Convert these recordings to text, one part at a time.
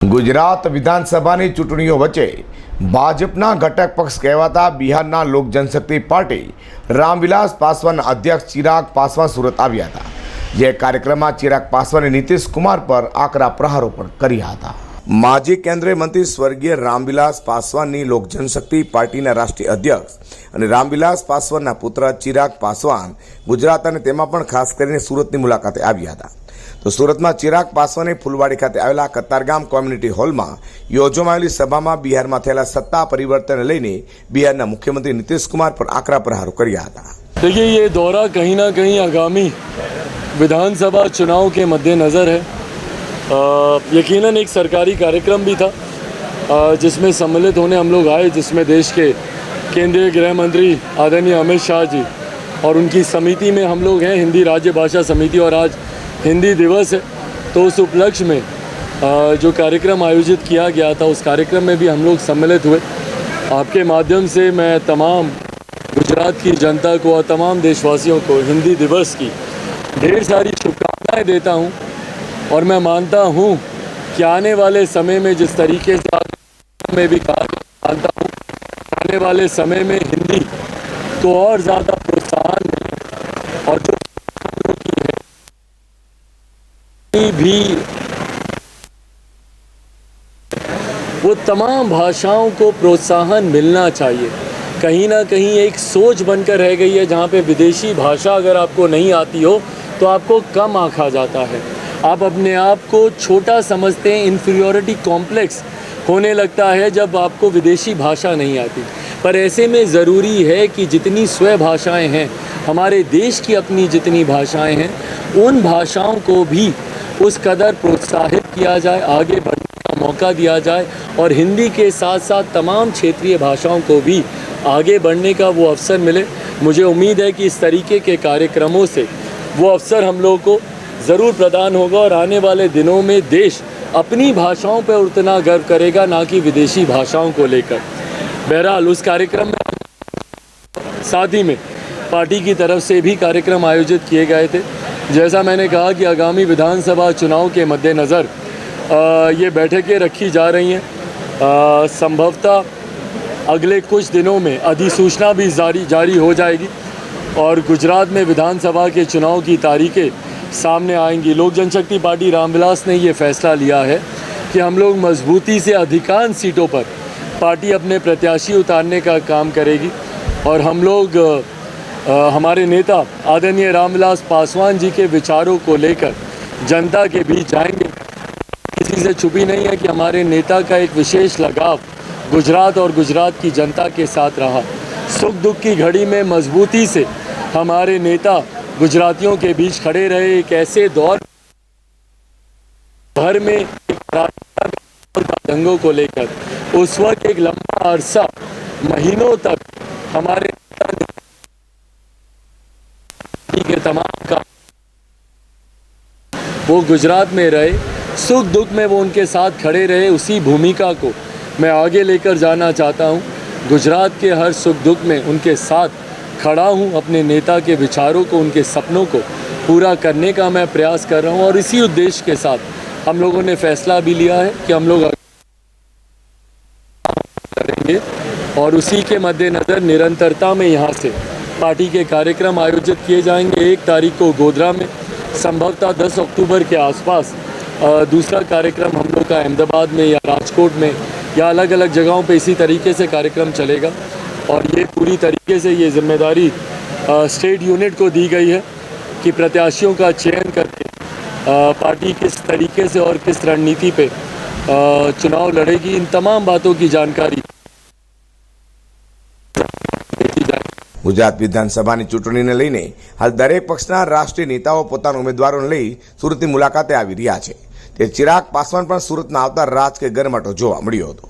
गुजरात विधानसभाની ચૂંટણીઓ વચ્ચે ભાજપના ઘટક પક્ષ કહેવાતા બિહારના લોક જનશક્તિ પાર્ટી રામવિલાસ પાસવાનના અધ્યક્ષ ચિરાગ પાસવાન સુરત આવ્યા હતા, જે કાર્યક્રમમાં ચિરાગ પાસવાને નીતિશ કુમાર પર આકરા પ્રહારો પણ કર્યા હતા। માજી કેન્દ્રીય મંત્રી સ્વર્ગીય રામવિલાસ પાસવાનની લોક જનશક્તિ પાર્ટીના રાષ્ટ્રીય અધ્યક્ષ અને રામવિલાસ પાસવાનના પુત્ર ચિરાગ પાસવાન ગુજરાત અને તેમાં પણ ખાસ કરીને સુરતની મુલાકાતે આવ્યા હતા। तो सूरत में चिराग पासवाने फूलवाड़ी खाते आवेला कतारगाम कम्युनिटी हॉल में योजवायेली सभा में बिहार में थयेला सत्ता परिवर्तन लईने बिहारना मुख्यमंत्री नीतीश कुमार पर आकरा प्रहारो कर्या हता। देखिए, ये दौरा कहीं ना कहीं आगामी विधानसभा चुनाव के मद्देनज़र है। यकीनन एक सरकारी कार्यक्रम भी था जिसमें सम्मिलित होने हम लोग आए, जिसमें देश के केंद्रीय गृह मंत्री आदरणीय अमित शाह जी और उनकी समिति में हम लोग हैं, हिंदी राज्य भाषा समिति, और आज हिंदी दिवस है। तो उस उपलक्ष्य में जो कार्यक्रम आयोजित किया गया था, उस कार्यक्रम में भी हम लोग सम्मिलित हुए। आपके माध्यम से मैं तमाम गुजरात की जनता को और तमाम देशवासियों को हिंदी दिवस की ढेर सारी शुभकामनाएं देता हूं, और मैं मानता हूं कि आने वाले समय में जिस तरीके से मैं भी मानता हूं, आने वाले समय में हिंदी को और ज़्यादा प्रोत्साहन मिले, और जो भी वो तमाम भाषाओं को प्रोत्साहन मिलना चाहिए। कहीं ना कहीं एक सोच बनकर रह गई है जहाँ पे विदेशी भाषा अगर आपको नहीं आती हो तो आपको कम आंका जाता है, आप अपने आप को छोटा समझते हैं, इन्फीरियॉरिटी कॉम्प्लेक्स होने लगता है जब आपको विदेशी भाषा नहीं आती। पर ऐसे में ज़रूरी है कि जितनी स्वय भाषाएँ हैं, हमारे देश की अपनी जितनी भाषाएँ हैं, उन भाषाओं को भी उस कदर प्रोत्साहित किया जाए, आगे बढ़ने का मौका दिया जाए, और हिंदी के साथ साथ तमाम क्षेत्रीय भाषाओं को भी आगे बढ़ने का वो अवसर मिले। मुझे उम्मीद है कि इस तरीके के कार्यक्रमों से वो अवसर हम लोगों को ज़रूर प्रदान होगा, और आने वाले दिनों में देश अपनी भाषाओं पर उतना गर्व करेगा, ना कि विदेशी भाषाओं को लेकर। बहरहाल उस कार्यक्रम में साथ ही में पार्टी की तरफ से भी कार्यक्रम आयोजित किए गए थे। जैसा मैंने कहा कि आगामी विधानसभा चुनाव के मद्देनज़र ये बैठकें रखी जा रही हैं। संभवतः अगले कुछ दिनों में अधिसूचना भी जारी हो जाएगी, और गुजरात में विधानसभा के चुनाव की तारीखें सामने आएंगी। लोक जनशक्ति पार्टी रामविलास ने ये फैसला लिया है कि हम लोग मजबूती से अधिकांश सीटों पर पार्टी अपने प्रत्याशी उतारने का काम करेगी, और हम लोग हमारे नेता आदरणीय रामविलास पासवान जी के विचारों को लेकर जनता के बीच जाएंगे। किसी से छुपी नहीं है कि हमारे नेता का एक विशेष लगाव गुजरात और गुजरात की जनता के साथ रहा। सुख दुख की घड़ी में मजबूती से हमारे नेता गुजरातियों के बीच खड़े रहे। एक ऐसे दौर भर में दंगों को लेकर उस वक्त एक लंबा अरसा महीनों तक हमारे के तमाम का वो गुजरात में रहे, सुख दुख में वो उनके साथ खड़े रहे। उसी भूमिका को मैं आगे लेकर जाना चाहता हूँ। गुजरात के हर सुख दुख में उनके साथ खड़ा हूँ। अपने नेता के विचारों को, उनके सपनों को पूरा करने का मैं प्रयास कर रहा हूँ, और इसी उद्देश्य के साथ हम लोगों ने फैसला भी लिया है कि हम लोग करेंगे, और उसी के मद्देनज़र निरंतरता में यहाँ से पार्टी के कार्यक्रम आयोजित किए जाएंगे। 1 तारीख को गोधरा में, संभवतः 10 अक्टूबर के आसपास दूसरा कार्यक्रम हम लोग का अहमदाबाद में या राजकोट में या अलग अलग जगहों पे इसी तरीके से कार्यक्रम चलेगा। और ये पूरी तरीके से ये जिम्मेदारी स्टेट यूनिट को दी गई है कि प्रत्याशियों का चयन करके पार्टी किस तरीके से और किस रणनीति पे चुनाव लड़ेगी, इन तमाम बातों की जानकारी गुजरात विधानसभाની ચૂંટણીને લઈને હાલ દરેક પક્ષના રાષ્ટ્રીય નેતાઓ પોતાના ઉમેદવારોને લઈ સુરતની મુલાકાતે આવી રહ્યા છે। તે ચિરાગ પાસવાન પણ સુરતના આવતા રાજકીય ગરમાટો જોવા મળ્યો હતો।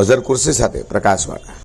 અઝર કુર્સી સાથે પ્રકાશવાળા।